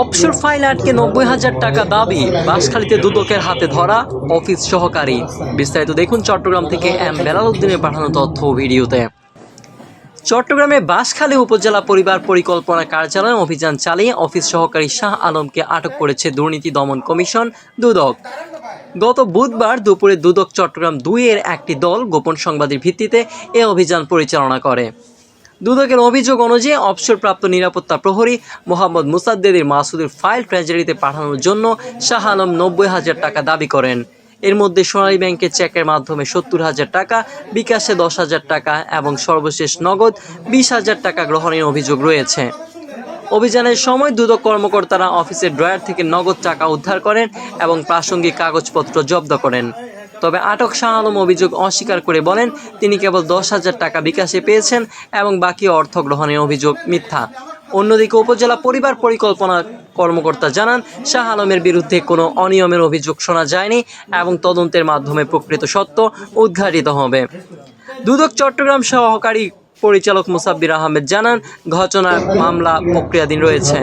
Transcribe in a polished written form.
Offshore file আটকে ৯০,০০০ টাকা দাবি, বাঁশখালীতে দুদকের হাতে ধরা অফিস সহকারী। বিস্তারিত দেখুন চট্টগ্রাম থেকে এম বেলাল উদ্দিনের পাঠানো তথ্য ও ভিডিওতে। চট্টগ্রামের বাঁশখালী উপজেলা পরিবার পরিকল্পনা কার্যালয়ে অভিযান চালিয়ে অফিস সহকারী শাহ আলমকে আটক করেছে দুর্নীতি দমন কমিশন দুদক। গত বুধবার দুপুরে দুদক চট্টগ্রাম ২-এর একটি দল গোপন সংবাদের ভিত্তিতে এ অভিযান পরিচালনা করে। দুদকের অভিযোগ অনুযায়ী অবসরপ্রাপ্ত নিরাপত্তা প্রহরী মোহাম্মদ মুসাদ্দেদের মাসুদের ফাইল ট্রেজারিতে পাঠানোর জন্য শাহ আলম ৯০,০০০ টাকা দাবি করেন। এর মধ্যে সোনালী ব্যাংকের চেকের মাধ্যমে ৭০,০০০ টাকা, বিকাশে ১০,০০০ টাকা এবং সর্বশেষ নগদ ২০,০০০ টাকা গ্রহণের অভিযোগ রয়েছে। অভিযানের সময় দুদক কর্মকর্তারা অফিসের ড্রয়ার থেকে নগদ টাকা উদ্ধার করেন এবং প্রাসঙ্গিক কাগজপত্র জব্দ করেন। তবে আটক শাহ আলম অভিযোগ অস্বীকার করে বলেন তিনি কেবল ১০,০০০ টাকা বিকাশে পেয়েছেন এবং বাকি অর্থ গ্রহণের অভিযোগ মিথ্যা। অন্যদিকে উপজেলা পরিবার পরিকল্পনা কর্মকর্তা জানান শাহ আলমের বিরুদ্ধে কোনো অনিয়মের অভিযোগ শোনা যায়নি এবং তদন্তের মাধ্যমে প্রকৃত সত্য উদ্ঘাটিত হবে। দুদক চট্টগ্রাম সহকারী পরিচালক মুসাব্বির আহমেদ জানান ঘটনার মামলা প্রক্রিয়াধীন রয়েছে।